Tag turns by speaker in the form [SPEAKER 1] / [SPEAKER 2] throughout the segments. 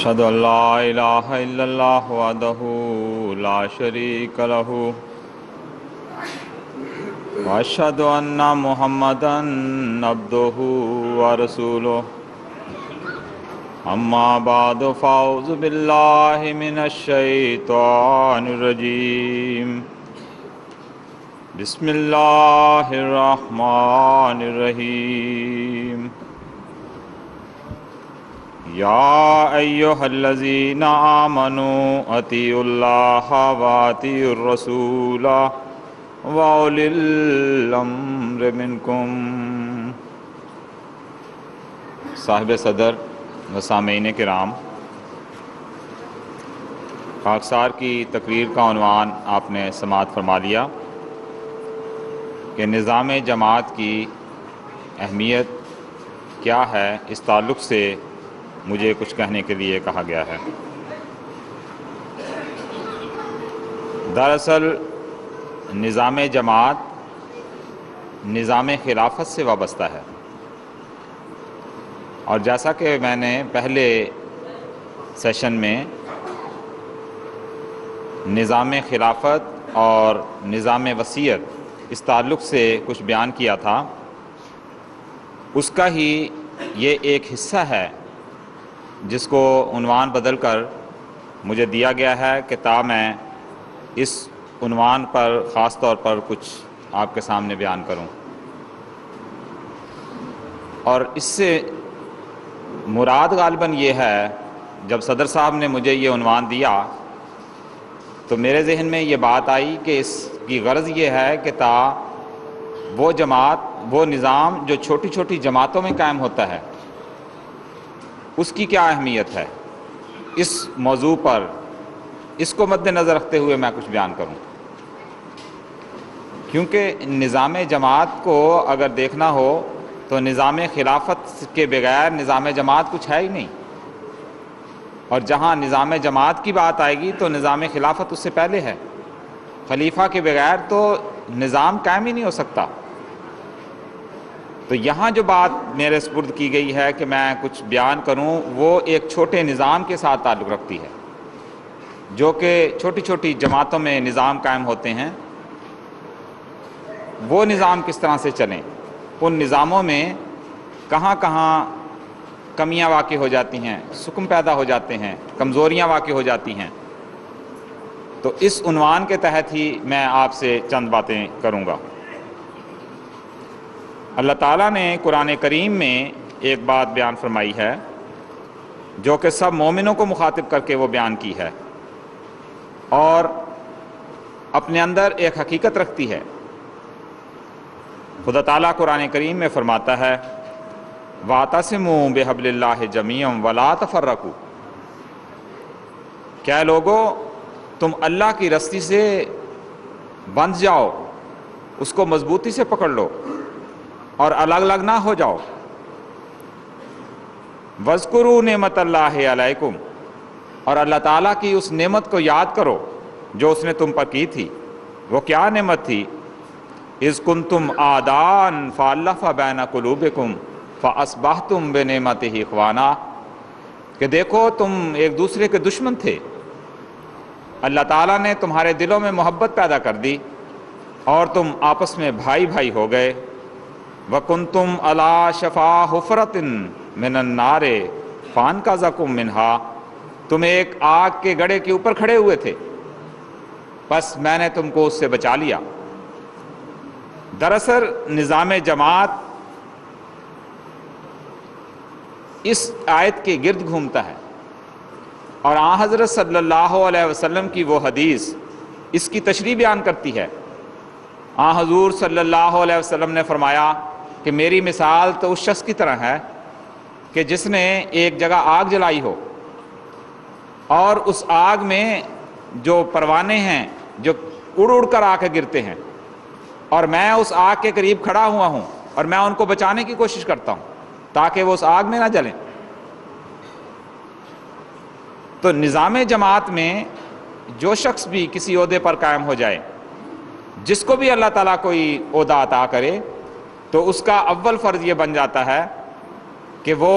[SPEAKER 1] أشهد أن لا إله إلا الله وحده لا شريك له وأشهد أن محمدا عبده ورسوله أما بعد فأعوذ بالله من الشيطان الرجيم بسم الله الرحمن الرحيم يا أيها الذين آمنوا أطيعوا الله وأطيعوا الرسول وأولي الأمر منكم۔ صاحب صدر و سامعین کرام، خاکسار کی تقریر کا عنوان آپ نے سماعت فرما لیا کہ نظام جماعت کی اہمیت کیا ہے، اس تعلق سے مجھے کچھ کہنے کے لیے کہا گیا ہے۔ دراصل نظام جماعت نظام خلافت سے وابستہ ہے، اور جیسا کہ میں نے پہلے سیشن میں نظام خلافت اور نظام وصیت اس تعلق سے کچھ بیان کیا تھا، اس کا ہی یہ ایک حصہ ہے جس کو عنوان بدل کر مجھے دیا گیا ہے کہ میں اس عنوان پر خاص طور پر کچھ آپ کے سامنے بیان کروں۔ اور اس سے مراد غالباً یہ ہے، جب صدر صاحب نے مجھے یہ عنوان دیا تو میرے ذہن میں یہ بات آئی کہ اس کی غرض یہ ہے کہ وہ جماعت، وہ نظام جو چھوٹی چھوٹی جماعتوں میں قائم ہوتا ہے، اس کی کیا اہمیت ہے، اس موضوع پر اس کو مد نظر رکھتے ہوئے میں کچھ بیان کروں۔ کیونکہ نظام جماعت کو اگر دیکھنا ہو تو نظام خلافت کے بغیر نظام جماعت کچھ ہے ہی نہیں، اور جہاں نظام جماعت کی بات آئے گی تو نظام خلافت اس سے پہلے ہے۔ خلیفہ کے بغیر تو نظام قائم ہی نہیں ہو سکتا۔ تو یہاں جو بات میرے سپرد کی گئی ہے کہ میں کچھ بیان کروں، وہ ایک چھوٹے نظام کے ساتھ تعلق رکھتی ہے، جو کہ چھوٹی چھوٹی جماعتوں میں نظام قائم ہوتے ہیں۔ وہ نظام کس طرح سے چلیں، ان نظاموں میں کہاں کہاں کمیاں واقع ہو جاتی ہیں، سکم پیدا ہو جاتے ہیں، کمزوریاں واقع ہو جاتی ہیں، تو اس عنوان کے تحت ہی میں آپ سے چند باتیں کروں گا۔ اللہ تعالیٰ نے قرآن کریم میں ایک بات بیان فرمائی ہے جو کہ سب مومنوں کو مخاطب کر کے وہ بیان کی ہے، اور اپنے اندر ایک حقیقت رکھتی ہے۔ خدا تعالیٰ قرآن کریم میں فرماتا ہے وَاعْتَصِمُوا بِحَبْلِ اللَّهِ جَمِيعًا وَلَا تَفَرَّقُوا، کیا لوگو تم اللہ کی رسی سے بندھ جاؤ، اس کو مضبوطی سے پکڑ لو اور الگ الگ نہ ہو جاؤ۔ وَاذْكُرُوا نِعْمَتَ اللَّهِ عَلَيْكُمْ، اور اللہ تعالیٰ کی اس نعمت کو یاد کرو جو اس نے تم پر کی تھی۔ وہ کیا نعمت تھی؟ اذ کنتم اعداء فالف بین قلوبکم فاصبحتم بنعمتہ اخوانا، کہ دیکھو تم ایک دوسرے کے دشمن تھے، اللہ تعالیٰ نے تمہارے دلوں میں محبت پیدا کر دی اور تم آپس میں بھائی بھائی ہو گئے۔ وَكُنْتُمْ عَلَىٰ شَفَا حُفْرَةٍ مِّنَ النَّارِ فَأَنْقَذَكُم مِّنْهَا، تم ایک آگ کے گڑھے کے اوپر کھڑے ہوئے تھے، بس میں نے تم کو اس سے بچا لیا۔ دراصل نظام جماعت اس آیت کے گرد گھومتا ہے، اور آن حضرت صلی اللہ علیہ وسلم کی وہ حدیث اس کی تشریح بیان کرتی ہے۔ آن حضور صلی اللہ علیہ وسلم نے فرمایا کہ میری مثال تو اس شخص کی طرح ہے کہ جس نے ایک جگہ آگ جلائی ہو، اور اس آگ میں جو پروانے ہیں جو اڑ اڑ کر آ کے گرتے ہیں، اور میں اس آگ کے قریب کھڑا ہوا ہوں اور میں ان کو بچانے کی کوشش کرتا ہوں تاکہ وہ اس آگ میں نہ جلیں۔ تو نظام جماعت میں جو شخص بھی کسی عہدے پر قائم ہو جائے، جس کو بھی اللہ تعالیٰ کوئی عہدہ عطا کرے، تو اس کا اول فرض یہ بن جاتا ہے کہ وہ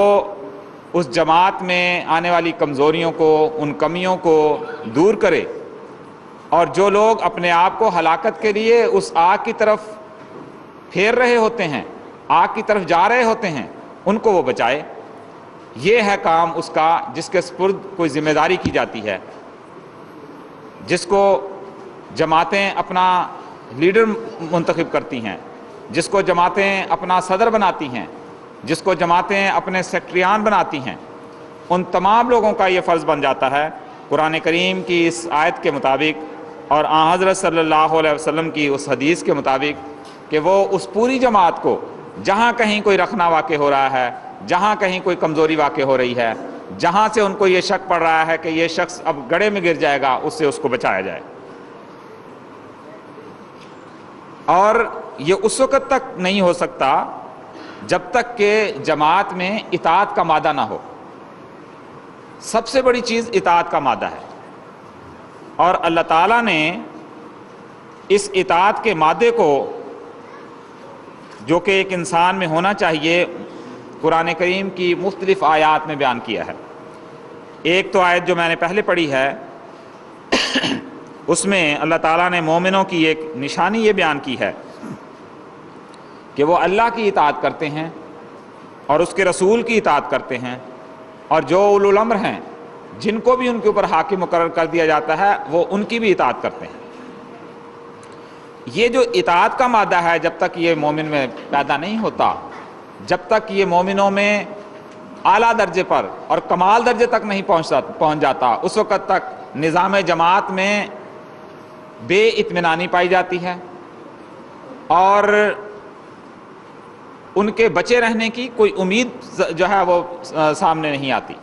[SPEAKER 1] اس جماعت میں آنے والی کمزوریوں کو، ان کمیوں کو دور کرے، اور جو لوگ اپنے آپ کو ہلاکت کے لیے اس آگ کی طرف پھیر رہے ہوتے ہیں، آگ کی طرف جا رہے ہوتے ہیں، ان کو وہ بچائے۔ یہ ہے کام اس کا جس کے سپرد کوئی ذمہ داری کی جاتی ہے، جس کو جماعتیں اپنا لیڈر منتخب کرتی ہیں، جس کو جماعتیں اپنا صدر بناتی ہیں، جس کو جماعتیں اپنے سیکٹریان بناتی ہیں، ان تمام لوگوں کا یہ فرض بن جاتا ہے قرآن کریم کی اس آیت کے مطابق اور آن حضرت صلی اللہ علیہ وسلم کی اس حدیث کے مطابق کہ وہ اس پوری جماعت کو جہاں کہیں کوئی رکھنا واقع ہو رہا ہے، جہاں کہیں کوئی کمزوری واقع ہو رہی ہے، جہاں سے ان کو یہ شک پڑ رہا ہے کہ یہ شخص اب گڑھے میں گر جائے گا، اس سے اس کو بچایا جائے۔ اور یہ اس وقت تک نہیں ہو سکتا جب تک کہ جماعت میں اطاعت کا مادہ نہ ہو۔ سب سے بڑی چیز اطاعت کا مادہ ہے، اور اللہ تعالیٰ نے اس اطاعت کے مادے کو جو کہ ایک انسان میں ہونا چاہیے قرآن کریم کی مختلف آیات میں بیان کیا ہے۔ ایک تو آیت جو میں نے پہلے پڑھی ہے اس میں اللہ تعالیٰ نے مومنوں کی ایک نشانی یہ بیان کی ہے کہ وہ اللہ کی اطاعت کرتے ہیں اور اس کے رسول کی اطاعت کرتے ہیں، اور جو اولو الامر ہیں جن کو بھی ان کے اوپر حاکم مقرر کر دیا جاتا ہے وہ ان کی بھی اطاعت کرتے ہیں۔ یہ جو اطاعت کا مادہ ہے جب تک یہ مومن میں پیدا نہیں ہوتا، جب تک یہ مومنوں میں اعلیٰ درجے پر اور کمال درجے تک نہیں پہنچ جاتا، اس وقت تک نظام جماعت میں بے اطمینانی پائی جاتی ہے اور ان کے بچے رہنے کی کوئی امید جو ہے وہ سامنے نہیں آتی۔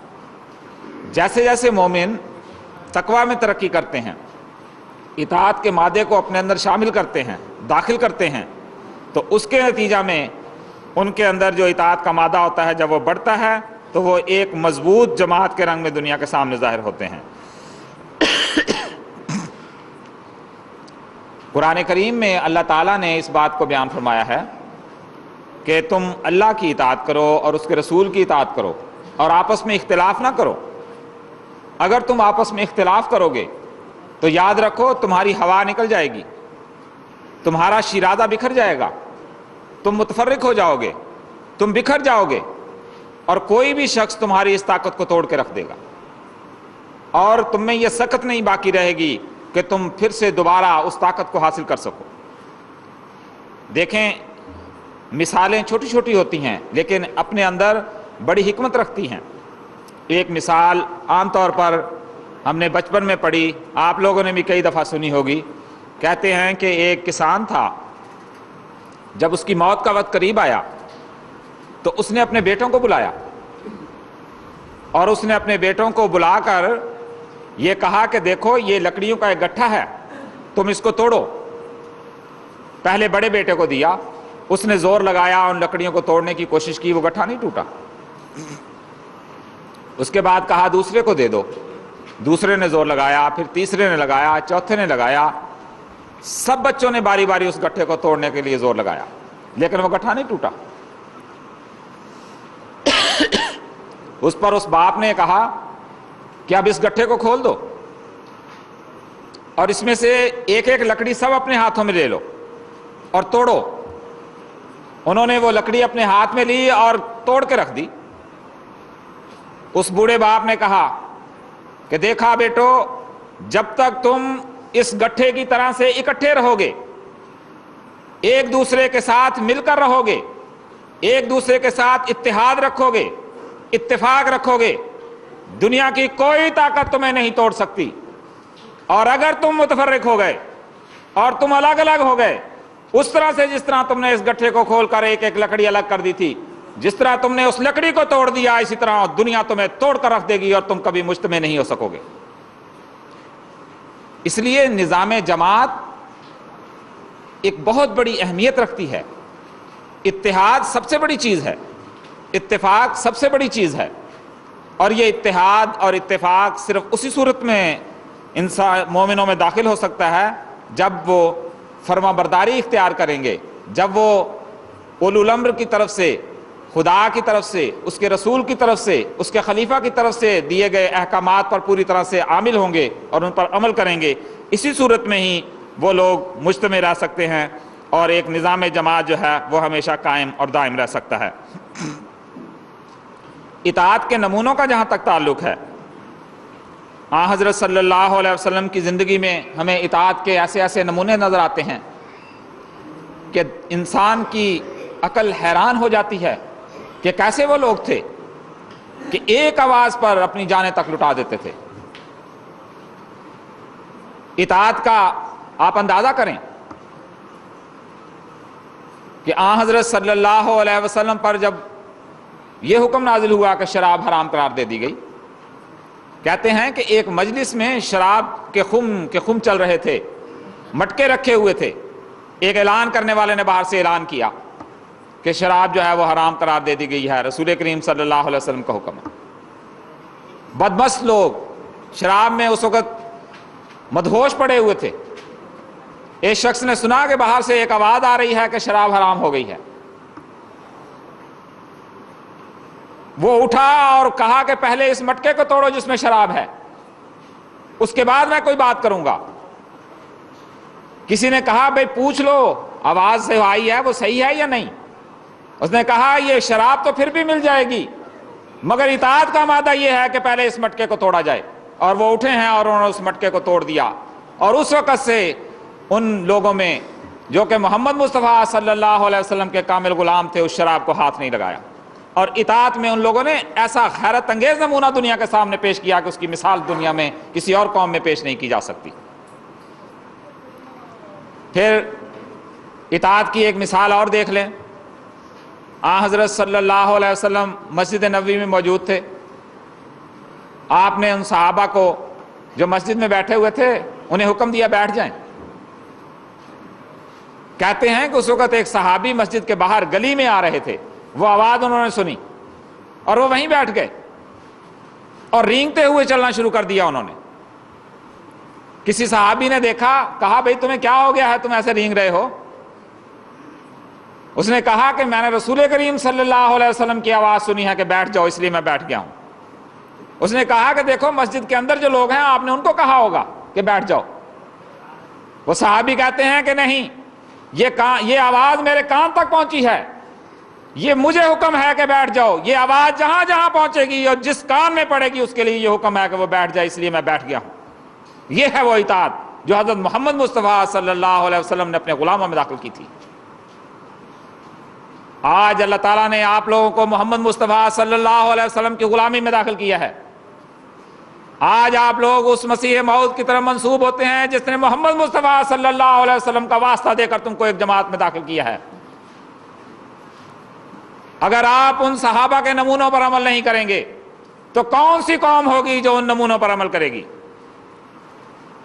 [SPEAKER 1] جیسے جیسے مومن تقویٰ میں ترقی کرتے ہیں، اطاعت کے مادے کو اپنے اندر شامل کرتے ہیں، داخل کرتے ہیں، تو اس کے نتیجہ میں ان کے اندر جو اطاعت کا مادہ ہوتا ہے جب وہ بڑھتا ہے تو وہ ایک مضبوط جماعت کے رنگ میں دنیا کے سامنے ظاہر ہوتے ہیں۔ قرآن کریم میں اللہ تعالیٰ نے اس بات کو بیان فرمایا ہے کہ تم اللہ کی اطاعت کرو اور اس کے رسول کی اطاعت کرو اور آپس میں اختلاف نہ کرو۔ اگر تم آپس میں اختلاف کرو گے تو یاد رکھو تمہاری ہوا نکل جائے گی، تمہارا شیرازہ بکھر جائے گا، تم متفرق ہو جاؤ گے، تم بکھر جاؤ گے، اور کوئی بھی شخص تمہاری اس طاقت کو توڑ کے رکھ دے گا، اور تم میں یہ سکت نہیں باقی رہے گی کہ تم پھر سے دوبارہ اس طاقت کو حاصل کر سکو۔ دیکھیں، مثالیں چھوٹی چھوٹی ہوتی ہیں لیکن اپنے اندر بڑی حکمت رکھتی ہیں۔ ایک مثال عام طور پر ہم نے بچپن میں پڑھی، آپ لوگوں نے بھی کئی دفعہ سنی ہوگی۔ کہتے ہیں کہ ایک کسان تھا، جب اس کی موت کا وقت قریب آیا تو اس نے اپنے بیٹوں کو بلایا، اور اس نے اپنے بیٹوں کو بلا کر یہ کہا کہ دیکھو یہ لکڑیوں کا ایک گٹھا ہے، تم اس کو توڑو۔ پہلے بڑے بیٹے کو دیا، اس نے زور لگایا، ان لکڑیوں کو توڑنے کی کوشش کی، وہ گٹھا نہیں ٹوٹا۔ اس کے بعد کہا دوسرے کو دے دو، دوسرے نے زور لگایا، پھر تیسرے نے لگایا، چوتھے نے لگایا، سب بچوں نے باری باری اس گٹھے کو توڑنے کے لیے زور لگایا، لیکن وہ گٹھا نہیں ٹوٹا۔ اس پر اس باپ نے کہا کہ اب اس گٹھے کو کھول دو اور اس میں سے ایک ایک لکڑی سب اپنے ہاتھوں میں لے لو اور توڑو۔ انہوں نے وہ لکڑی اپنے ہاتھ میں لی اور توڑ کے رکھ دی۔ اس بوڑھے باپ نے کہا کہ دیکھا بیٹو، جب تک تم اس گٹھے کی طرح سے اکٹھے رہو گے، ایک دوسرے کے ساتھ مل کر رہو گے، ایک دوسرے کے ساتھ اتحاد رکھو گے، اتفاق رکھو گے، دنیا کی کوئی طاقت تمہیں نہیں توڑ سکتی۔ اور اگر تم متفرق ہو گئے اور تم الگ الگ ہو گئے، اس طرح سے جس طرح تم نے اس گٹھے کو کھول کر ایک ایک لکڑی الگ کر دی تھی، جس طرح تم نے اس لکڑی کو توڑ دیا، اسی طرح دنیا تمہیں توڑ کر رکھ دے گی اور تم کبھی مجتمع نہیں ہو سکو گے۔ اس لیے نظام جماعت ایک بہت بڑی اہمیت رکھتی ہے۔ اتحاد سب سے بڑی چیز ہے، اتفاق سب سے بڑی چیز ہے، اور یہ اتحاد اور اتفاق صرف اسی صورت میں انسان مومنوں میں داخل ہو سکتا ہے جب وہ فرما برداری اختیار کریں گے، جب وہ اولو الامر کی طرف سے خدا کی طرف سے، اس کے رسول کی طرف سے، اس کے خلیفہ کی طرف سے دیے گئے احکامات پر پوری طرح سے عامل ہوں گے اور ان پر عمل کریں گے، اسی صورت میں ہی وہ لوگ مجتمع رہ سکتے ہیں اور ایک نظام جماعت جو ہے وہ ہمیشہ قائم اور دائم رہ سکتا ہے۔ اطاعت کے نمونوں کا جہاں تک تعلق ہے، آن حضرت صلی اللہ علیہ وسلم کی زندگی میں ہمیں اطاعت کے ایسے ایسے نمونے نظر آتے ہیں کہ انسان کی عقل حیران ہو جاتی ہے کہ کیسے وہ لوگ تھے کہ ایک آواز پر اپنی جانیں تک لٹا دیتے تھے۔ اطاعت کا آپ اندازہ کریں کہ آن حضرت صلی اللہ علیہ وسلم پر جب یہ حکم نازل ہوا کہ شراب حرام قرار دے دی گئی، کہتے ہیں کہ ایک مجلس میں شراب کے خم چل رہے تھے، مٹکے رکھے ہوئے تھے، ایک اعلان کرنے والے نے باہر سے اعلان کیا کہ شراب جو ہے وہ حرام قرار دے دی گئی ہے، رسول کریم صلی اللہ علیہ وسلم کا حکم ہے۔ بدمست لوگ شراب میں اس وقت مدہوش پڑے ہوئے تھے، ایک شخص نے سنا کہ باہر سے ایک آواز آ رہی ہے کہ شراب حرام ہو گئی ہے، وہ اٹھا اور کہا کہ پہلے اس مٹکے کو توڑو جس میں شراب ہے، اس کے بعد میں کوئی بات کروں گا۔ کسی نے کہا بھئی پوچھ لو آواز سے آئی ہے وہ صحیح ہے یا نہیں؟ اس نے کہا یہ شراب تو پھر بھی مل جائے گی مگر اطاعت کا مادہ یہ ہے کہ پہلے اس مٹکے کو توڑا جائے، اور وہ اٹھے ہیں اور انہوں نے اس مٹکے کو توڑ دیا، اور اس وقت سے ان لوگوں میں جو کہ محمد مصطفیٰ صلی اللہ علیہ وسلم کے کامل غلام تھے اس شراب کو ہاتھ نہیں لگایا، اور اطاعت میں ان لوگوں نے ایسا حیرت انگیز نمونہ دنیا کے سامنے پیش کیا کہ اس کی مثال دنیا میں کسی اور قوم میں پیش نہیں کی جا سکتی۔ پھر اطاعت کی ایک مثال اور دیکھ لیں، آن حضرت صلی اللہ علیہ وسلم مسجد نبوی میں موجود تھے، آپ نے ان صحابہ کو جو مسجد میں بیٹھے ہوئے تھے انہیں حکم دیا بیٹھ جائیں۔ کہتے ہیں کہ اس وقت ایک صحابی مسجد کے باہر گلی میں آ رہے تھے، وہ آواز انہوں نے سنی اور وہ وہیں بیٹھ گئے اور رینگتے ہوئے چلنا شروع کر دیا انہوں نے۔ کسی صحابی نے دیکھا، کہا بھئی تمہیں کیا ہو گیا ہے تم ایسے رینگ رہے ہو؟ اس نے کہا کہ میں نے رسول کریم صلی اللہ علیہ وسلم کی آواز سنی ہے کہ بیٹھ جاؤ، اس لیے میں بیٹھ گیا ہوں۔ اس نے کہا کہ دیکھو مسجد کے اندر جو لوگ ہیں آپ نے ان کو کہا ہوگا کہ بیٹھ جاؤ۔ وہ صحابی کہتے ہیں کہ نہیں، یہ آواز میرے کان تک پہنچی ہے، یہ مجھے حکم ہے کہ بیٹھ جاؤ، یہ آواز جہاں جہاں پہنچے گی اور جس کان میں پڑے گی اس کے لیے یہ حکم ہے کہ وہ بیٹھ جائے، اس لیے میں بیٹھ گیا ہوں۔ یہ ہے وہ اطاعت جو حضرت محمد مصطفیٰ صلی اللہ علیہ وسلم نے اپنے غلاموں میں داخل کی تھی۔ آج اللہ تعالیٰ نے آپ لوگوں کو محمد مصطفیٰ صلی اللہ علیہ وسلم کی غلامی میں داخل کیا ہے۔ آج آپ لوگ اس مسیح موعود کی طرف منسوب ہوتے ہیں جس نے محمد مصطفیٰ صلی اللہ علیہ وسلم کا واسطہ دے کر تم کو ایک جماعت میں داخل کیا ہے۔ اگر آپ ان صحابہ کے نمونوں پر عمل نہیں کریں گے تو کون سی قوم ہوگی جو ان نمونوں پر عمل کرے گی؟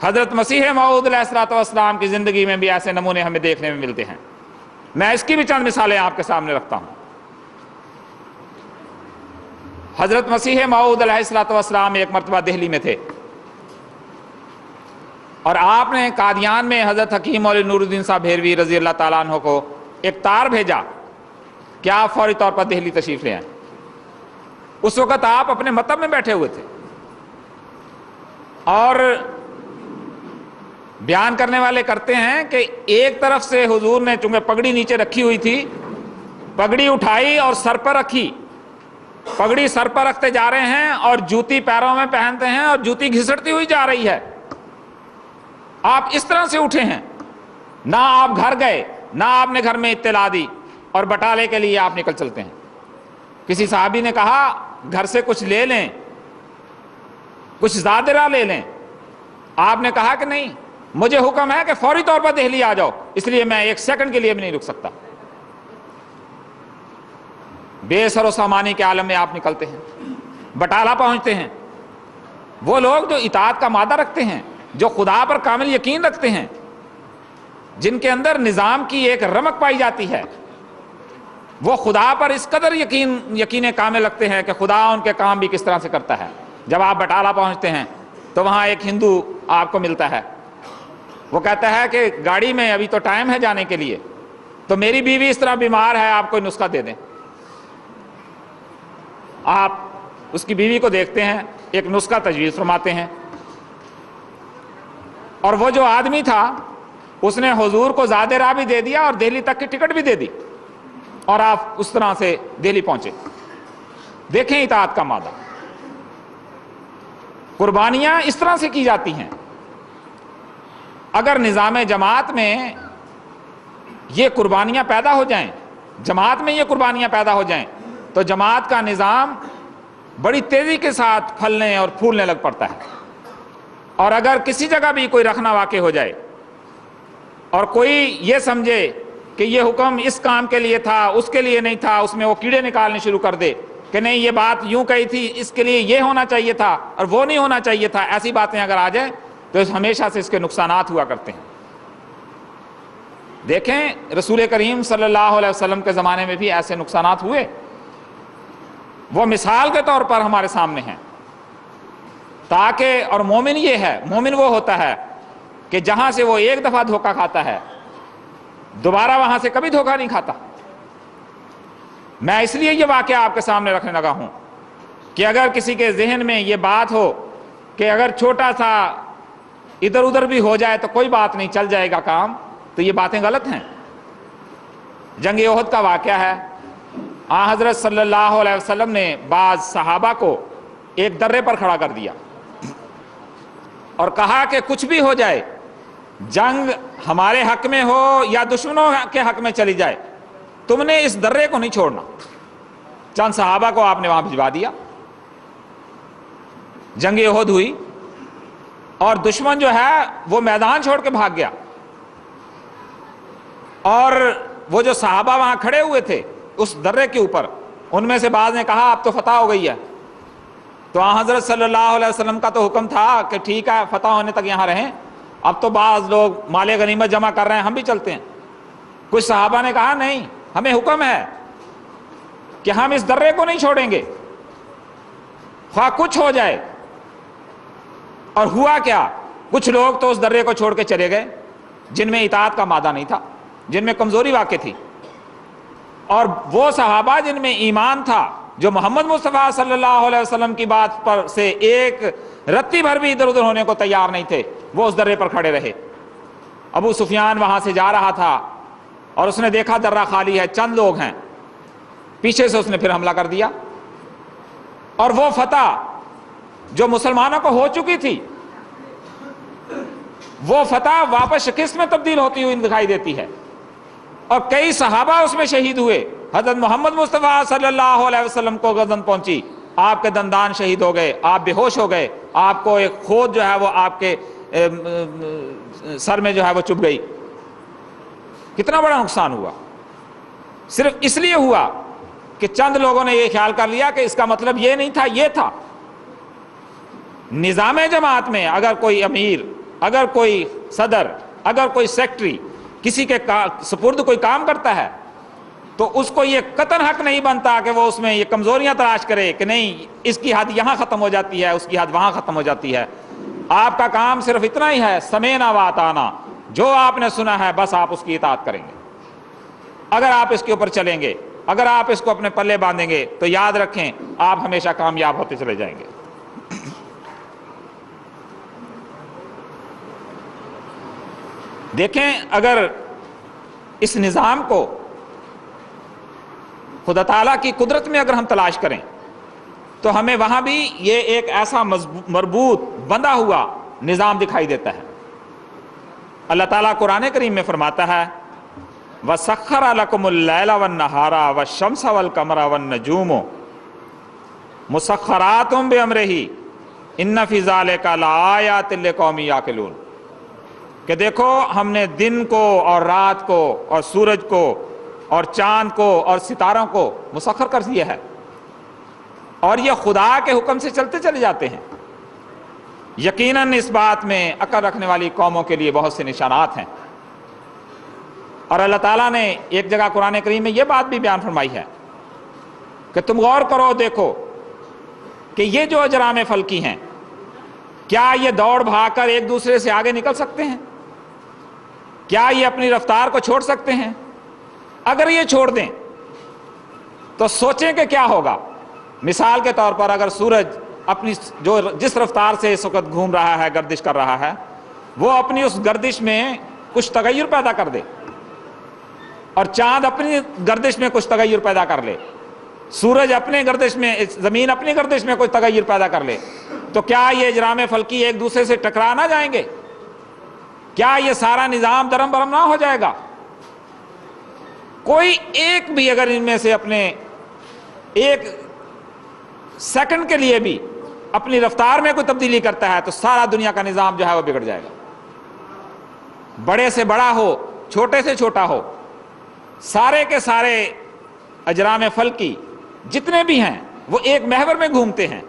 [SPEAKER 1] حضرت مسیح موعود علیہ الصلوۃ والسلام کی زندگی میں بھی ایسے نمونے ہمیں دیکھنے میں ملتے ہیں۔ میں اس کی بھی چند مثالیں آپ کے سامنے رکھتا ہوں۔ حضرت مسیح موعود علیہ الصلوۃ والسلام ایک مرتبہ دہلی میں تھے اور آپ نے قادیان میں حضرت حکیم مولوی نور الدین صاحب بھیروی رضی اللہ تعالیٰ عنہ کو ایک تار بھیجا کہ آپ فوری طور پر دہلی تشریف لے آئیں۔ اس وقت آپ اپنے مطب میں بیٹھے ہوئے تھے اور بیان کرنے والے کرتے ہیں کہ ایک طرف سے حضور نے چونکہ پگڑی نیچے رکھی ہوئی تھی، پگڑی اٹھائی اور سر پر رکھی، پگڑی سر پر رکھتے جا رہے ہیں اور جوتی پیروں میں پہنتے ہیں اور جوتی گھسٹتی ہوئی جا رہی ہے۔ آپ اس طرح سے اٹھے ہیں، نہ آپ گھر گئے نہ آپ نے گھر میں اطلاع دی اور بٹالے کے لیے آپ نکل چلتے ہیں۔ کسی صحابی نے کہا گھر سے کچھ لے لیں، کچھ زادرہ لے لیں۔ آپ نے کہا کہ نہیں، مجھے حکم ہے کہ فوری طور پر دہلی آ جاؤ، اس لیے میں ایک سیکنڈ کے لیے بھی نہیں رک سکتا۔ بے سر و سامانی کے عالم میں آپ نکلتے ہیں، بٹالہ پہنچتے ہیں۔ وہ لوگ جو اطاعت کا مادہ رکھتے ہیں، جو خدا پر کامل یقین رکھتے ہیں، جن کے اندر نظام کی ایک رمق پائی جاتی ہے، وہ خدا پر اس قدر یقین کامل رکھتے ہیں کہ خدا ان کے کام بھی کس طرح سے کرتا ہے۔ جب آپ بٹالہ پہنچتے ہیں تو وہاں ایک ہندو آپ کو ملتا ہے، وہ کہتا ہے کہ گاڑی میں ابھی تو ٹائم ہے جانے کے لیے، تو میری بیوی اس طرح بیمار ہے، آپ کوئی نسخہ دے دیں۔ آپ اس کی بیوی کو دیکھتے ہیں، ایک نسخہ تجویز فرماتے ہیں، اور وہ جو آدمی تھا اس نے حضور کو زاد راہ بھی دے دیا اور دہلی تک کی ٹکٹ بھی دے دی، اور آپ اس طرح سے دہلی پہنچے۔ دیکھیں اطاعت کا مادہ، قربانیاں اس طرح سے کی جاتی ہیں۔ اگر نظام جماعت میں یہ قربانیاں پیدا ہو جائیں، جماعت میں یہ قربانیاں پیدا ہو جائیں، تو جماعت کا نظام بڑی تیزی کے ساتھ پھلنے اور پھولنے لگ پڑتا ہے۔ اور اگر کسی جگہ بھی کوئی رکھنا واقع ہو جائے اور کوئی یہ سمجھے کہ یہ حکم اس کام کے لیے تھا، اس کے لیے نہیں تھا، اس میں وہ کیڑے نکالنے شروع کر دے کہ نہیں یہ بات یوں کہی تھی، اس کے لیے یہ ہونا چاہیے تھا اور وہ نہیں ہونا چاہیے تھا، ایسی باتیں اگر آ جائیں تو ہمیشہ سے اس کے نقصانات ہوا کرتے ہیں۔ دیکھیں رسول کریم صلی اللہ علیہ وسلم کے زمانے میں بھی ایسے نقصانات ہوئے، وہ مثال کے طور پر ہمارے سامنے ہیں، تاکہ اور مومن یہ ہے، مومن وہ ہوتا ہے کہ جہاں سے وہ ایک دفعہ دھوکہ کھاتا ہے دوبارہ وہاں سے کبھی دھوکہ نہیں کھاتا۔ میں اس لیے یہ واقعہ آپ کے سامنے رکھنے لگا ہوں کہ اگر کسی کے ذہن میں یہ بات ہو کہ اگر چھوٹا سا ادھر ادھر بھی ہو جائے تو کوئی بات نہیں، چل جائے گا کام، تو یہ باتیں غلط ہیں۔ جنگ احد کا واقعہ ہے، آن حضرت صلی اللہ علیہ وسلم نے بعض صحابہ کو ایک درے پر کھڑا کر دیا اور کہا کہ کچھ بھی ہو جائے، جنگ ہمارے حق میں ہو یا دشمنوں کے حق میں چلی جائے، تم نے اس درے کو نہیں چھوڑنا۔ چند صحابہ کو آپ نے وہاں بھجوا دیا، جنگ احد ہوئی اور دشمن جو ہے وہ میدان چھوڑ کے بھاگ گیا، اور وہ جو صحابہ وہاں کھڑے ہوئے تھے اس درے کے اوپر، ان میں سے بعض نے کہا اب تو فتح ہو گئی ہے۔ تو آن حضرت صلی اللہ علیہ وسلم کا تو حکم تھا کہ ٹھیک ہے فتح ہونے تک یہاں رہیں، اب تو بعض لوگ مال غنیمت جمع کر رہے ہیں، ہم بھی چلتے ہیں۔ کچھ صحابہ نے کہا نہیں، ہمیں حکم ہے کہ ہم اس درے کو نہیں چھوڑیں گے خواہ کچھ ہو جائے۔ اور ہوا کیا، کچھ لوگ تو اس درے کو چھوڑ کے چلے گئے جن میں اطاعت کا مادہ نہیں تھا، جن میں کمزوری واقع تھی، اور وہ صحابہ جن میں ایمان تھا، جو محمد مصطفیٰ صلی اللہ علیہ وسلم کی بات پر سے ایک رتی بھر بھی ادھر ادھر ہونے کو تیار نہیں تھے، وہ اس درے پر کھڑے رہے۔ ابو سفیان وہاں سے جا رہا تھا اور اس نے دیکھا درہ خالی ہے، چند لوگ ہیں، پیچھے سے اس نے پھر حملہ کر دیا، اور وہ فتح جو مسلمانوں کو ہو چکی تھی وہ فتح واپس شکست میں تبدیل ہوتی ہوئی دکھائی دیتی ہے، اور کئی صحابہ اس میں شہید ہوئے۔ حضرت محمد مصطفیٰ صلی اللہ علیہ وسلم کو گردن پہنچی، آپ کے دندان شہید ہو گئے، آپ بے ہوش ہو گئے، آپ کو ایک کھود جو ہے وہ آپ کے سر میں جو ہے وہ چبھ گئی۔ کتنا بڑا نقصان ہوا، صرف اس لیے ہوا کہ چند لوگوں نے یہ خیال کر لیا کہ اس کا مطلب یہ نہیں تھا، یہ تھا۔ نظام جماعت میں اگر کوئی امیر، اگر کوئی صدر، اگر کوئی سیکٹری کسی کے سپرد کوئی کام کرتا ہے تو اس کو یہ قطعاً حق نہیں بنتا کہ وہ اس میں یہ کمزوریاں تلاش کرے کہ نہیں اس کی حد یہاں ختم ہو جاتی ہے، اس کی حد وہاں ختم ہو جاتی ہے۔ آپ کا کام صرف اتنا ہی ہے، سمینا و اطعنا، جو آپ نے سنا ہے بس آپ اس کی اطاعت کریں گے۔ اگر آپ اس کے اوپر چلیں گے، اگر آپ اس کو اپنے پلے باندھیں گے تو یاد رکھیں آپ ہمیشہ کامیاب ہوتے چلے جائیں گے۔ دیکھیں اگر اس نظام کو خدا تعالیٰ کی قدرت میں اگر ہم تلاش کریں تو ہمیں وہاں بھی یہ ایک ایسا مربوط بندھا ہوا نظام دکھائی دیتا ہے۔ اللہ تعالیٰ قرآن کریم میں فرماتا ہے وَسَخَّرَ لَكُمُ اللَّيْلَ وَالنَّهَارَ وَالشَّمْسَ وَالْقَمَرَ وَالنُّجُومُ مُسَخَّرَاتٌ بِأَمْرِهِ إِنَّ فِي ذَلِكَ لَآيَاتٍ لِقَوْمٍ يَعْقِلُونَ، کہ دیکھو ہم نے دن کو اور رات کو اور سورج کو اور چاند کو اور ستاروں کو مسخر کر دیا ہے، اور یہ خدا کے حکم سے چلتے چلے جاتے ہیں۔ یقیناً اس بات میں عقل رکھنے والی قوموں کے لیے بہت سے نشانات ہیں۔ اور اللہ تعالیٰ نے ایک جگہ قرآن کریم میں یہ بات بھی بیان فرمائی ہے کہ تم غور کرو، دیکھو کہ یہ جو اجرام فلکی ہیں کیا یہ دوڑ بھاگ کر ایک دوسرے سے آگے نکل سکتے ہیں؟ کیا یہ اپنی رفتار کو چھوڑ سکتے ہیں؟ اگر یہ چھوڑ دیں تو سوچیں کہ کیا ہوگا۔ مثال کے طور پر اگر سورج اپنی جس رفتار سے اس وقت گھوم رہا ہے، گردش کر رہا ہے، وہ اپنی اس گردش میں کچھ تغیر پیدا کر دے، اور چاند اپنی گردش میں کچھ تغیر پیدا کر لے، سورج اپنے گردش میں، زمین اپنی گردش میں کچھ تغیر پیدا کر لے، تو کیا یہ اجرام فلکی ایک دوسرے سے ٹکرا نہ جائیں گے؟ کیا یہ سارا نظام درم برم نہ ہو جائے گا؟ کوئی ایک بھی اگر ان میں سے اپنے ایک سیکنڈ کے لیے بھی اپنی رفتار میں کوئی تبدیلی کرتا ہے تو سارا دنیا کا نظام جو ہے وہ بگڑ جائے گا. بڑے سے بڑا ہو، چھوٹے سے چھوٹا ہو، سارے کے سارے اجرام فلکی جتنے بھی ہیں وہ ایک محور میں گھومتے ہیں،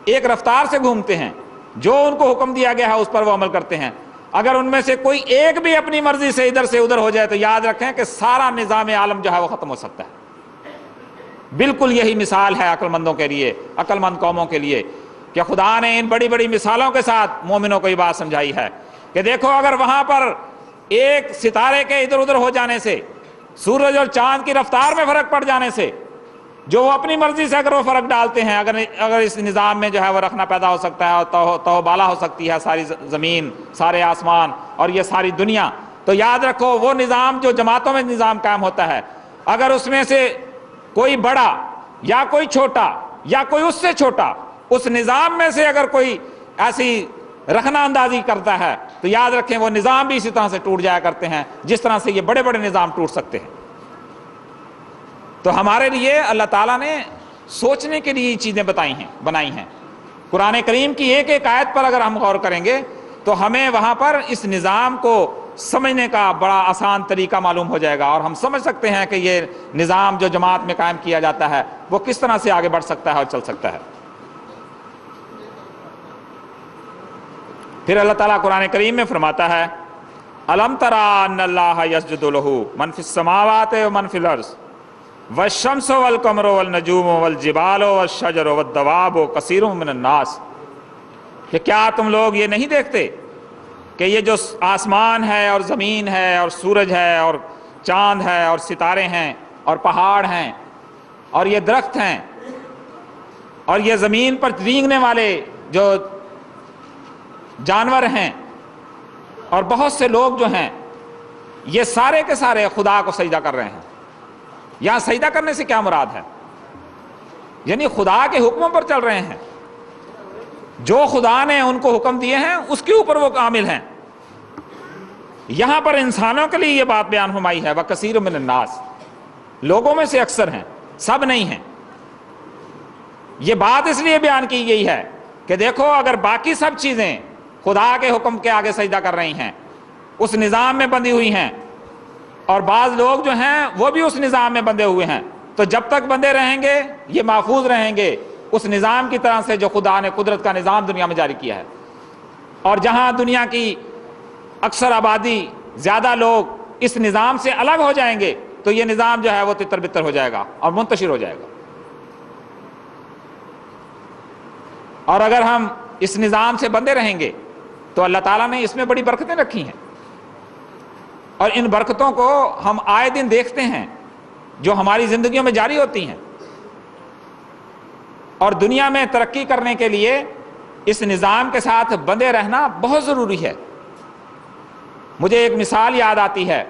[SPEAKER 1] ایک رفتار سے گھومتے ہیں، جو ان کو حکم دیا گیا ہے اس پر وہ عمل کرتے ہیں. اگر ان میں سے کوئی ایک بھی اپنی مرضی سے ادھر ہو جائے تو یاد رکھیں کہ سارا نظام عالم جو ہے وہ ختم ہو سکتا ہے. بالکل یہی مثال ہے عقل مندوں کے لیے، عقل مند قوموں کے لیے، کہ خدا نے ان بڑی بڑی مثالوں کے ساتھ مومنوں کو یہ بات سمجھائی ہے کہ دیکھو اگر وہاں پر ایک ستارے کے ادھر ادھر ہو جانے سے، سورج اور چاند کی رفتار میں فرق پڑ جانے سے، جو وہ اپنی مرضی سے اگر وہ فرق ڈالتے ہیں، اگر اس نظام میں جو ہے وہ رکھنا پیدا ہو سکتا ہے اور تو بالا ہو سکتی ہے ساری زمین، سارے آسمان اور یہ ساری دنیا، تو یاد رکھو وہ نظام جو جماعتوں میں نظام قائم ہوتا ہے، اگر اس میں سے کوئی بڑا یا کوئی چھوٹا یا کوئی اس سے چھوٹا اس نظام میں سے اگر کوئی ایسی رخنہ اندازی کرتا ہے تو یاد رکھیں وہ نظام بھی اسی طرح سے ٹوٹ جایا کرتے ہیں جس طرح سے یہ بڑے بڑے نظام ٹوٹ سکتے ہیں. تو ہمارے لیے اللہ تعالیٰ نے سوچنے کے لیے یہ چیزیں بنائی ہیں. قرآن کریم کی ایک ایک آیت پر اگر ہم غور کریں گے تو ہمیں وہاں پر اس نظام کو سمجھنے کا بڑا آسان طریقہ معلوم ہو جائے گا، اور ہم سمجھ سکتے ہیں کہ یہ نظام جو جماعت میں قائم کیا جاتا ہے وہ کس طرح سے آگے بڑھ سکتا ہے اور چل سکتا ہے. پھر اللہ تعالیٰ قرآن کریم میں فرماتا ہے الم تری ان اللہ یسجد لہ من فی السماوات و من فی الارض والشمس والقمر والنجوم والجبال والشجر والدواب کثیر من الناس، کہ کیا تم لوگ یہ نہیں دیکھتے کہ یہ جو آسمان ہے اور زمین ہے اور سورج ہے اور چاند ہے اور ستارے ہیں اور پہاڑ ہیں اور یہ درخت ہیں اور یہ زمین پر رینگنے والے جو جانور ہیں اور بہت سے لوگ جو ہیں، یہ سارے کے سارے خدا کو سجدہ کر رہے ہیں. یہاں سجدہ کرنے سے کیا مراد ہے؟ یعنی خدا کے حکموں پر چل رہے ہیں، جو خدا نے ان کو حکم دیے ہیں اس کے اوپر وہ کامل ہیں. یہاں پر انسانوں کے لیے یہ بات بیان فرمائی ہے وَكَثِيرٌ مِّنَ النَّاسِ، لوگوں میں سے اکثر ہیں، سب نہیں ہیں. یہ بات اس لیے بیان کی گئی ہے کہ دیکھو اگر باقی سب چیزیں خدا کے حکم کے آگے سجدہ کر رہی ہیں، اس نظام میں بندھی ہوئی ہیں، اور بعض لوگ جو ہیں وہ بھی اس نظام میں بندھے ہوئے ہیں، تو جب تک بندھے رہیں گے یہ محفوظ رہیں گے اس نظام کی طرح سے جو خدا نے قدرت کا نظام دنیا میں جاری کیا ہے. اور جہاں دنیا کی اکثر آبادی، زیادہ لوگ اس نظام سے الگ ہو جائیں گے تو یہ نظام جو ہے وہ تتر بتر ہو جائے گا اور منتشر ہو جائے گا. اور اگر ہم اس نظام سے بندھے رہیں گے تو اللہ تعالیٰ نے اس میں بڑی برکتیں رکھی ہیں، اور ان برکتوں کو ہم آئے دن دیکھتے ہیں جو ہماری زندگیوں میں جاری ہوتی ہیں. اور دنیا میں ترقی کرنے کے لیے اس نظام کے ساتھ بندھے رہنا بہت ضروری ہے. مجھے ایک مثال یاد آتی ہے.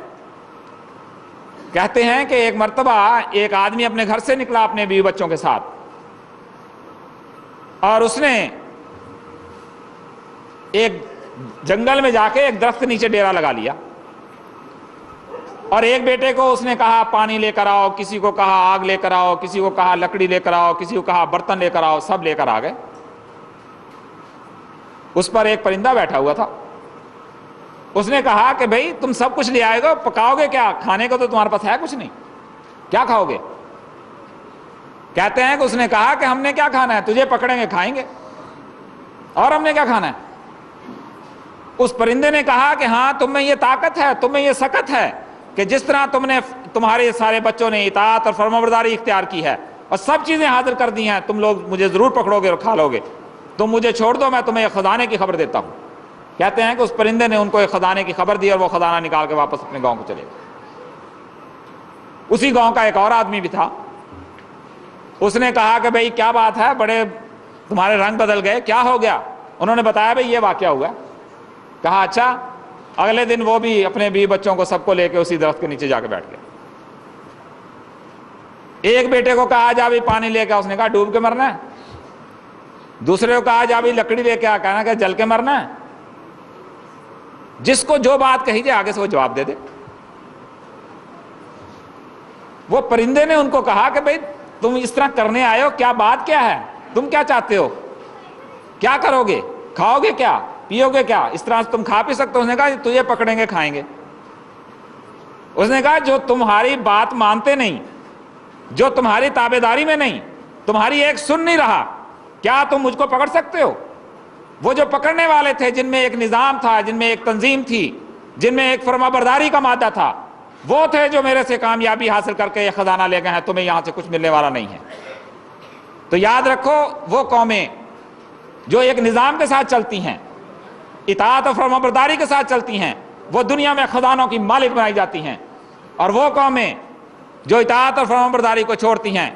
[SPEAKER 1] کہتے ہیں کہ ایک مرتبہ ایک آدمی اپنے گھر سے نکلا اپنے بیوی بچوں کے ساتھ، اور اس نے ایک جنگل میں جا کے ایک درخت کے نیچے ڈیرا لگا لیا، اور ایک بیٹے کو اس نے کہا پانی لے کر آؤ، کسی کو کہا آگ لے کر آؤ، کسی کو کہا لکڑی لے کر آؤ، کسی کو کہا برتن لے کر آؤ، سب لے کر آ گئے. اس پر ایک پرندہ بیٹھا ہوا تھا. اس نے کہا کہ بھئی تم سب کچھ لے آئے گا، پکاؤ گے کیا؟ کھانے کو تو تمہارے پاس ہے کچھ نہیں، کیا کھاؤ گے؟ کہتے ہیں کہ اس نے کہا کہ ہم نے کیا کھانا ہے، تجھے پکڑیں گے کھائیں گے، اور ہم نے کیا کھانا ہے؟ اس پرندے نے کہا کہ ہاں تم میں یہ طاقت ہے، تم میں یہ سکت ہے کہ جس طرح تمہارے سارے بچوں نے اطاعت اور فرمانبرداری اختیار کی ہے اور سب چیزیں حاضر کر دی ہیں، تم لوگ مجھے ضرور پکڑو گے اور کھا لو گے، تم مجھے چھوڑ دو، میں تمہیں ایک خزانے کی خبر دیتا ہوں. کہتے ہیں کہ اس پرندے نے ان کو ایک خزانے کی خبر دی اور وہ خزانہ نکال کے واپس اپنے گاؤں کو چلے گئے. اسی گاؤں کا ایک اور آدمی بھی تھا. اس نے کہا کہ بھئی کیا بات ہے، بڑے تمہارے رنگ بدل گئے، کیا ہو گیا؟ انہوں نے بتایا بھئی یہ واقعہ ہوا۔ کہا اچھا۔ اگلے دن وہ بھی اپنے بیوی بچوں کو سب کو لے کے اسی درخت کے نیچے جا کے بیٹھ گئے۔ ایک بیٹے کو کہا جا بھی پانی لے کے آ، اس نے کہا ڈوب کے مرنا ہے۔ دوسرے کو کہا جا بھی لکڑی لے کے آ، کہنا کہ جل کے مرنا ہے۔ جس کو جو بات کہی جائے آگے سے وہ جواب دے دے۔ وہ پرندے نے ان کو کہا کہ بھئی تم اس طرح کرنے آئے ہو، کیا بات کیا ہے، تم کیا چاہتے ہو، کیا کرو گے، کھاؤ گے کیا، پیو گے کیا، اس طرح تم کھا پی سکتے ہو؟ اس نے کہا تجھے پکڑیں گے کھائیں گے۔ اس نے کہا جو تمہاری بات مانتے نہیں، جو تمہاری تابعداری میں نہیں، تمہاری ایک سن نہیں رہا، کیا تم مجھ کو پکڑ سکتے ہو؟ وہ جو پکڑنے والے تھے، جن میں ایک نظام تھا، جن میں ایک تنظیم تھی، جن میں ایک فرما برداری کا مادہ تھا، وہ تھے جو میرے سے کامیابی حاصل کر کے یہ خزانہ لے گئے ہیں، تمہیں یہاں سے کچھ ملنے والا نہیں ہے۔ تو یاد رکھو، وہ قومیں جو ایک نظام کے ساتھ چلتی ہیں، اطاعت و فرما برداری کے ساتھ چلتی ہیں، وہ دنیا میں خزانوں کی مالک بنائی جاتی ہیں، اور وہ قومیں جو اطاعت اور فرما برداری کو چھوڑتی ہیں،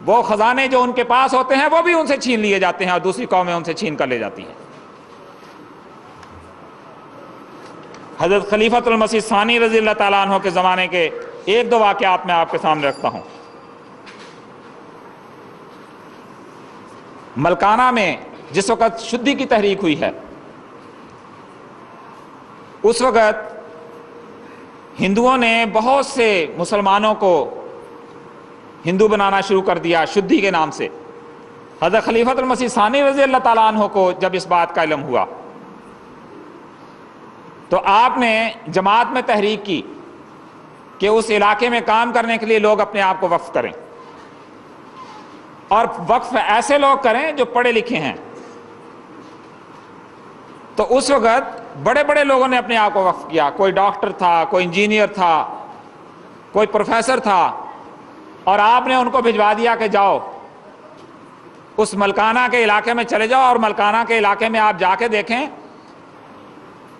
[SPEAKER 1] وہ خزانے جو ان کے پاس ہوتے ہیں وہ بھی ان سے چھین لیے جاتے ہیں، اور دوسری قومیں ان سے چھین کر لے جاتی ہیں۔ حضرت خلیفۃ المسیح ثانی رضی اللہ تعالیٰ عنہ کے زمانے کے ایک دو واقعات میں آپ کے سامنے رکھتا ہوں۔ ملکانہ میں جس وقت شدی کی تحریک ہوئی ہے، اس وقت ہندوؤں نے بہت سے مسلمانوں کو ہندو بنانا شروع کر دیا شدی کے نام سے۔ حضرت خلیفۃ المسیح ثانی رضی اللہ تعالیٰ عنہ کو جب اس بات کا علم ہوا تو آپ نے جماعت میں تحریک کی کہ اس علاقے میں کام کرنے کے لیے لوگ اپنے آپ کو وقف کریں، اور وقف ایسے لوگ کریں جو پڑھے لکھے ہیں۔ تو اس وقت بڑے بڑے لوگوں نے اپنے آپ کو وقف کیا، کوئی ڈاکٹر تھا، کوئی انجینئر تھا، کوئی پروفیسر تھا، اور آپ نے ان کو بھجوا دیا کہ جاؤ اس ملکانہ کے علاقے میں چلے جاؤ، اور ملکانہ کے علاقے میں آپ جا کے دیکھیں،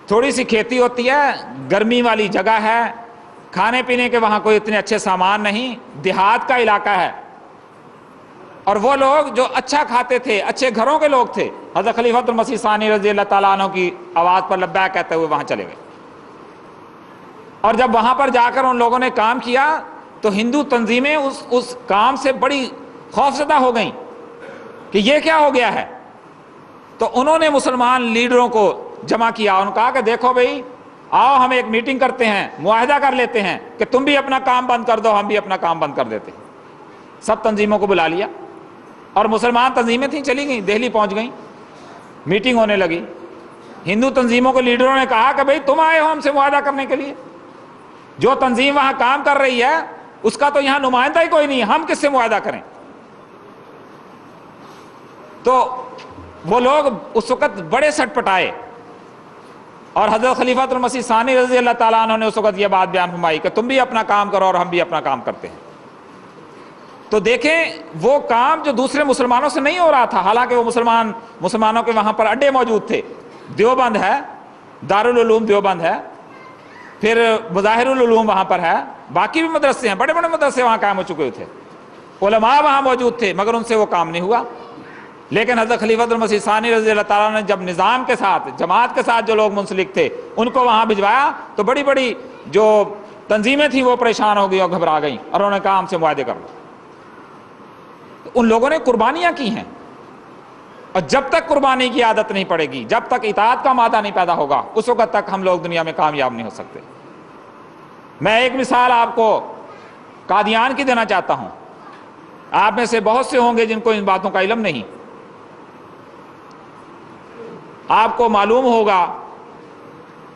[SPEAKER 1] تھوڑی سی کھیتی ہوتی ہے، گرمی والی جگہ ہے، کھانے پینے کے وہاں کوئی اتنے اچھے سامان نہیں، دیہات کا علاقہ ہے، اور وہ لوگ جو اچھا کھاتے تھے، اچھے گھروں کے لوگ تھے، حضرت خلیفۃ المسیح ثانی رضی اللہ تعالیٰ عنہ کی آواز پر لبیک کہتے ہوئے وہاں چلے گئے۔ اور جب وہاں پر جا کر ان لوگوں نے کام کیا تو ہندو تنظیمیں اس کام سے بڑی خوفزدہ ہو گئیں کہ یہ کیا ہو گیا ہے۔ تو انہوں نے مسلمان لیڈروں کو جمع کیا، انہوں نے کہا کہ دیکھو بھئی، آؤ ہم ایک میٹنگ کرتے ہیں، معاہدہ کر لیتے ہیں کہ تم بھی اپنا کام بند کر دو، ہم بھی اپنا کام بند کر دیتے ہیں۔ سب تنظیموں کو بلا لیا، اور مسلمان تنظیمیں تھیں چلی گئیں، دہلی پہنچ گئیں، میٹنگ ہونے لگی۔ ہندو تنظیموں کو لیڈروں نے کہا کہ بھئی تم آئے ہو ہم سے معاہدہ کرنے کے لیے، جو تنظیم وہاں کام کر رہی ہے اس کا تو یہاں نمائندہ ہی کوئی نہیں، ہم کس سے معاہدہ کریں؟ تو وہ لوگ اس وقت بڑے سٹ پٹائے، اور حضرت خلیفۃ المسیح ثانی رضی اللہ تعالیٰ عنہ نے اس وقت یہ بات بیان فرمائی کہ تم بھی اپنا کام کرو اور ہم بھی اپنا کام کرتے ہیں۔ تو دیکھیں وہ کام جو دوسرے مسلمانوں سے نہیں ہو رہا تھا، حالانکہ وہ مسلمانوں کے وہاں پر اڈے موجود تھے، دیوبند ہے، دارالعلوم دیوبند ہے، پھر مظاہر العلوم وہاں پر ہے، باقی بھی مدرسے ہیں، بڑے بڑے مدرسے وہاں قائم ہو چکے تھے، علماء وہاں موجود تھے، مگر ان سے وہ کام نہیں ہوا۔ لیکن حضرت خلیفۃ المسیح ثانی رضی اللہ تعالیٰ نے جب نظام کے ساتھ، جماعت کے ساتھ جو لوگ منسلک تھے ان کو وہاں بھجوایا تو بڑی بڑی جو تنظیمیں تھیں وہ پریشان ہو گئی اور گھبرا گئیں، اور انہوں نے کہا ہم سے معاہدے کر لو۔ ان لوگوں نے قربانیاں کی ہیں، اور جب تک قربانی کی عادت نہیں پڑے گی، جب تک اطاعت کا مادہ نہیں پیدا ہوگا، اس وقت تک ہم لوگ دنیا میں کامیاب نہیں ہو سکتے۔ میں ایک مثال آپ کو قادیان کی دینا چاہتا ہوں، آپ میں سے بہت سے ہوں گے جن کو ان باتوں کا علم نہیں۔ آپ کو معلوم ہوگا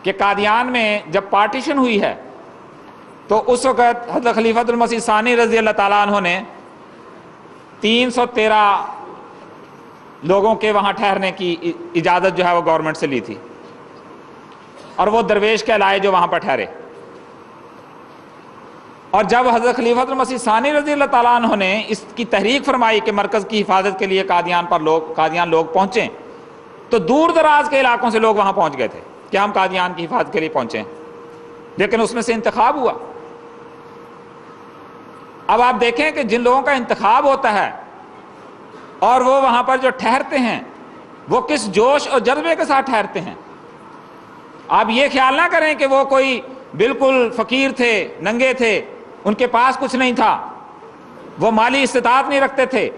[SPEAKER 1] کہ قادیان میں جب پارٹیشن ہوئی ہے تو اس وقت حضرت خلیفۃ المسیح ثانی رضی اللہ تعالیٰ عنہ نے 313 لوگوں کے وہاں ٹھہرنے کی اجازت جو ہے وہ گورنمنٹ سے لی تھی، اور وہ درویش کہلائے جو وہاں پر ٹھہرے۔ اور جب حضرت خلیفۃ المسیح ثانی رضی اللہ تعالیٰ عنہ نے اس کی تحریک فرمائی کہ مرکز کی حفاظت کے لیے قادیان لوگ پہنچیں، تو دور دراز کے علاقوں سے لوگ وہاں پہنچ گئے تھے کہ ہم قادیان کی حفاظت کے لیے پہنچیں، لیکن اس میں سے انتخاب ہوا۔ اب آپ دیکھیں کہ جن لوگوں کا انتخاب ہوتا ہے اور وہ وہاں پر جو ٹھہرتے ہیں وہ کس جوش اور جذبے کے ساتھ ٹھہرتے ہیں۔ آپ یہ خیال نہ کریں کہ وہ کوئی بالکل فقیر تھے، ننگے تھے، ان کے پاس کچھ نہیں تھا، وہ مالی استطاعت نہیں رکھتے تھے۔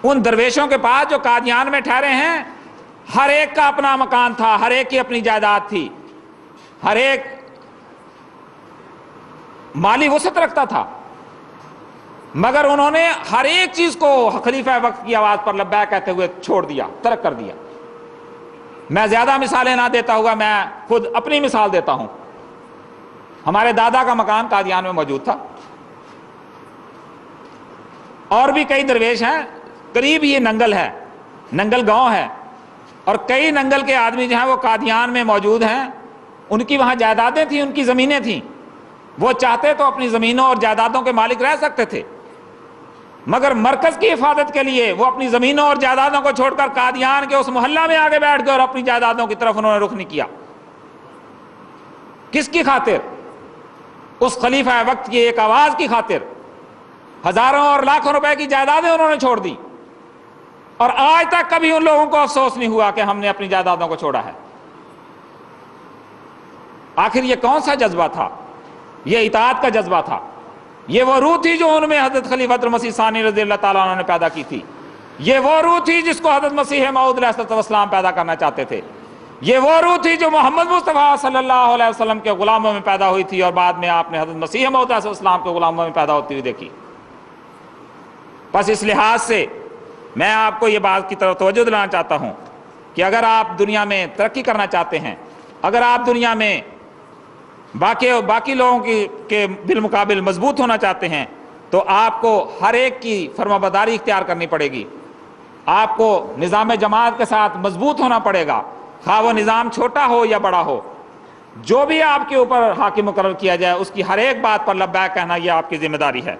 [SPEAKER 1] ان درویشوں کے پاس جو قادیان میں ٹھہرے ہیں، ہر ایک کا اپنا مکان تھا، ہر ایک کی اپنی جائیداد تھی، ہر ایک مالی وسعت رکھتا تھا، مگر انہوں نے ہر ایک چیز کو خلیفہ وقت کی آواز پر لبیک کہتے ہوئے چھوڑ دیا، ترک کر دیا۔ میں زیادہ مثالیں نہ دیتا ہوا، میں خود اپنی مثال دیتا ہوں۔ ہمارے دادا کا مکان قادیان میں موجود تھا، اور بھی کئی درویش ہیں، قریب ہی ننگل ہے، ننگل گاؤں ہے، اور کئی ننگل کے آدمی جو ہیں وہ قادیان میں موجود ہیں، ان کی وہاں جائیدادیں تھیں، ان کی زمینیں تھیں، وہ چاہتے تو اپنی زمینوں اور جائیدادوں کے مالک رہ سکتے تھے، مگر مرکز کی حفاظت کے لیے وہ اپنی زمینوں اور جائیدادوں کو چھوڑ کر قادیان کے اس محلہ میں آگے بیٹھ گئے اور اپنی جائیدادوں کی طرف انہوں نے رخ نہیں کیا۔ کس کی خاطر؟ اس خلیفہ وقت کی ایک آواز کی خاطر ہزاروں اور لاکھوں روپے کی جائیدادیں انہوں نے چھوڑ دی، اور آج تک کبھی ان لوگوں کو افسوس نہیں ہوا کہ ہم نے اپنی جائیدادوں کو چھوڑا ہے۔ آخر یہ کون سا جذبہ تھا؟ یہ اطاعت کا جذبہ تھا، یہ وہ روح تھی جو ان میں حضرت خلیفۃ المسیح ثانی رضی اللہ تعالیٰ عنہ نے پیدا کی تھی، یہ وہ روح تھی جس کو حضرت مسیح موعود علیہ السلام پیدا کرنا چاہتے تھے، یہ وہ روح تھی جو محمد مصطفیٰ صلی اللہ علیہ وسلم کے غلاموں میں پیدا ہوئی تھی، اور بعد میں آپ نے حضرت مسیح موعود علیہ السلام کے غلاموں میں پیدا ہوتی ہوئی دیکھی۔ بس اس لحاظ سے میں آپ کو یہ بات کی طرف توجہ دلانا چاہتا ہوں کہ اگر آپ دنیا میں ترقی کرنا چاہتے ہیں، اگر آپ دنیا میں باقی لوگوں کے بالمقابل مضبوط ہونا چاہتے ہیں، تو آپ کو ہر ایک کی فرمانبرداری اختیار کرنی پڑے گی، آپ کو نظام جماعت کے ساتھ مضبوط ہونا پڑے گا، خواہ وہ نظام چھوٹا ہو یا بڑا ہو، جو بھی آپ کے اوپر حاکم مقرر کیا جائے اس کی ہر ایک بات پر لبیک کہنا یہ آپ کی ذمہ داری ہے۔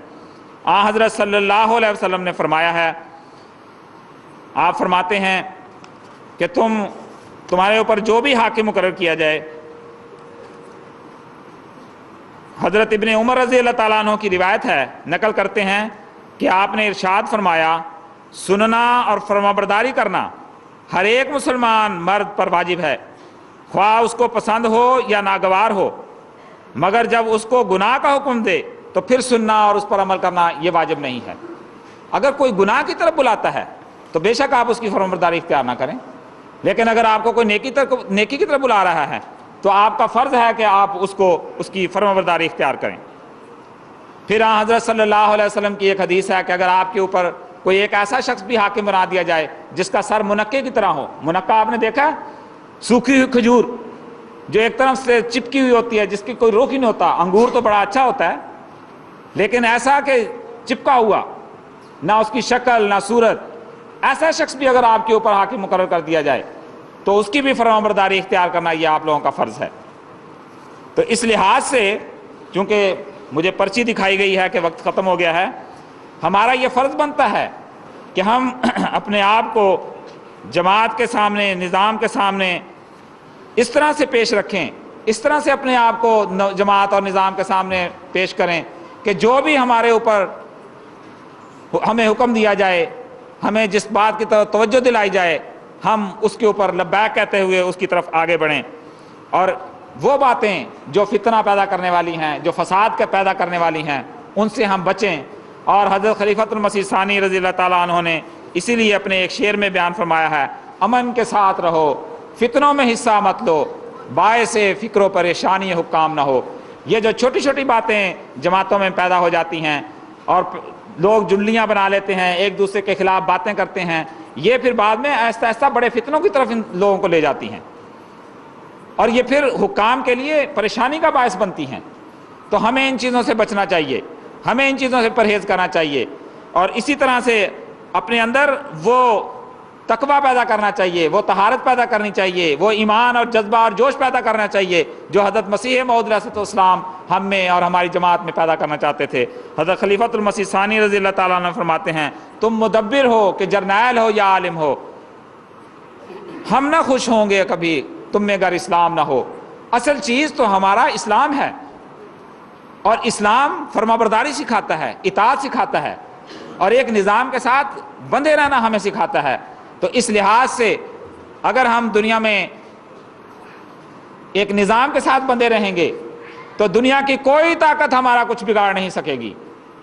[SPEAKER 1] آن حضرت صلی اللہ علیہ وسلم نے فرمایا ہے، آپ فرماتے ہیں کہ تمہارے اوپر جو بھی حاکم مقرر کیا جائے، حضرت ابن عمر رضی اللہ تعالیٰ عنہ کی روایت ہے، نقل کرتے ہیں کہ آپ نے ارشاد فرمایا، سننا اور فرمانبرداری کرنا ہر ایک مسلمان مرد پر واجب ہے، خواہ اس کو پسند ہو یا ناگوار ہو، مگر جب اس کو گناہ کا حکم دے تو پھر سننا اور اس پر عمل کرنا یہ واجب نہیں ہے۔ اگر کوئی گناہ کی طرف بلاتا ہے تو بے شک آپ اس کی فرمانبرداری اختیار نہ کریں، لیکن اگر آپ کو کوئی نیکی کی طرف بلا رہا ہے تو آپ کا فرض ہے کہ آپ اس کی فرمانبرداری اختیار کریں۔ پھر حضرت صلی اللہ علیہ وسلم کی ایک حدیث ہے کہ اگر آپ کے اوپر کوئی ایک ایسا شخص بھی حاکم بنا دیا جائے جس کا سر منقے کی طرح ہو، منقہ آپ نے دیکھا ہے، سوکھی ہوئی کھجور جو ایک طرف سے چپکی ہوئی ہوتی ہے، جس کی کوئی روک ہی نہیں ہوتا، انگور تو بڑا اچھا ہوتا ہے لیکن ایسا کہ چپکا ہوا، نہ اس کی شکل نہ صورت، ایسا شخص بھی اگر آپ کے اوپر حاکم مقرر کر دیا جائے تو اس کی بھی فرمانبرداری اختیار کرنا یہ آپ لوگوں کا فرض ہے۔ تو اس لحاظ سے چونکہ مجھے پرچی دکھائی گئی ہے کہ وقت ختم ہو گیا ہے، ہمارا یہ فرض بنتا ہے کہ ہم اپنے آپ کو جماعت کے سامنے، نظام کے سامنے اس طرح سے پیش رکھیں، اس طرح سے اپنے آپ کو جماعت اور نظام کے سامنے پیش کریں کہ جو بھی ہمارے اوپر ہمیں حکم دیا جائے، ہمیں جس بات کی طرف توجہ دلائی جائے، ہم اس کے اوپر لبیک کہتے ہوئے اس کی طرف آگے بڑھیں، اور وہ باتیں جو فتنہ پیدا کرنے والی ہیں، جو فساد کے پیدا کرنے والی ہیں، ان سے ہم بچیں۔ اور حضرت خلیفۃ المسیح ثانی رضی اللہ تعالیٰ عنہ نے اسی لیے اپنے ایک شعر میں بیان فرمایا ہے، امن کے ساتھ رہو، فتنوں میں حصہ مت لو، باعث فکر و پریشانی حکام نہ ہو۔ یہ جو چھوٹی چھوٹی باتیں جماعتوں میں پیدا ہو جاتی ہیں اور لوگ جنلیاں بنا لیتے ہیں، ایک دوسرے کے خلاف باتیں کرتے ہیں، یہ پھر بعد میں آہستہ آہستہ بڑے فتنوں کی طرف ان لوگوں کو لے جاتی ہیں، اور یہ پھر حکام کے لیے پریشانی کا باعث بنتی ہیں۔ تو ہمیں ان چیزوں سے بچنا چاہیے، ہمیں ان چیزوں سے پرہیز کرنا چاہیے، اور اسی طرح سے اپنے اندر وہ تقویٰ پیدا کرنا چاہیے، وہ طہارت پیدا کرنی چاہیے، وہ ایمان اور جذبہ اور جوش پیدا کرنا چاہیے جو حضرت مسیح موعود علیہ السلام ہم میں اور ہماری جماعت میں پیدا کرنا چاہتے تھے۔ حضرت خلیفۃ المسیح ثانی رضی اللہ تعالیٰ عنہ فرماتے ہیں، تم مدبر ہو کہ جرنیل ہو یا عالم ہو، ہم نہ خوش ہوں گے کبھی تم میں اگر اسلام نہ ہو۔ اصل چیز تو ہمارا اسلام ہے، اور اسلام فرمانبرداری سکھاتا ہے، اطاعت سکھاتا ہے۔ اور ایک نظام کے ساتھ بندھے رہنا ہمیں سکھاتا ہے۔ تو اس لحاظ سے اگر ہم دنیا میں ایک نظام کے ساتھ بندھے رہیں گے تو دنیا کی کوئی طاقت ہمارا کچھ بگاڑ نہیں سکے گی،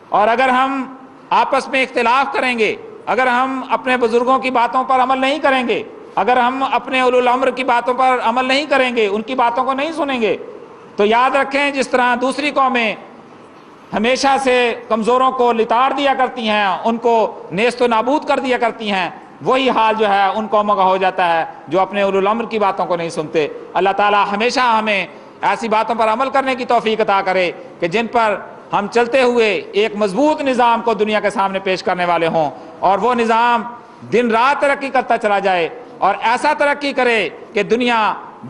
[SPEAKER 1] اور اگر ہم آپس میں اختلاف کریں گے، اگر ہم اپنے بزرگوں کی باتوں پر عمل نہیں کریں گے، اگر ہم اپنے اولو الامر کی باتوں پر عمل نہیں کریں گے، ان کی باتوں کو نہیں سنیں گے، تو یاد رکھیں جس طرح دوسری قومیں ہمیشہ سے کمزوروں کو لتاڑ دیا کرتی ہیں، ان کو نیست و نابود کر دیا کرتی ہیں، وہی حال جو ہے ان قوموں کا ہو جاتا ہے جو اپنے اولو الامر کی باتوں کو نہیں سنتے۔ اللہ تعالی ہمیشہ ہمیں ایسی باتوں پر عمل کرنے کی توفیق عطا کرے کہ جن پر ہم چلتے ہوئے ایک مضبوط نظام کو دنیا کے سامنے پیش کرنے والے ہوں، اور وہ نظام دن رات ترقی کرتا چلا جائے اور ایسا ترقی کرے کہ دنیا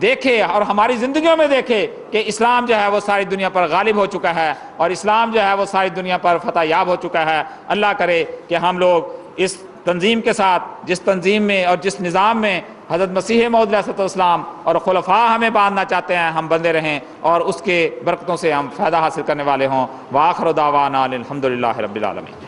[SPEAKER 1] دیکھے اور ہماری زندگیوں میں دیکھے کہ اسلام جو ہے وہ ساری دنیا پر غالب ہو چکا ہے، اور اسلام جو ہے وہ ساری دنیا پر فتح یاب ہو چکا ہے۔ اللہ کرے کہ ہم لوگ اس تنظیم کے ساتھ، جس تنظیم میں اور جس نظام میں حضرت مسیح موعود علیہ السلام اور خلفاء ہمیں باندھنا چاہتے ہیں، ہم بندے رہیں اور اس کے برکتوں سے ہم فائدہ حاصل کرنے والے ہوں۔ وآخر دعوانا الحمدللہ رب العالمین۔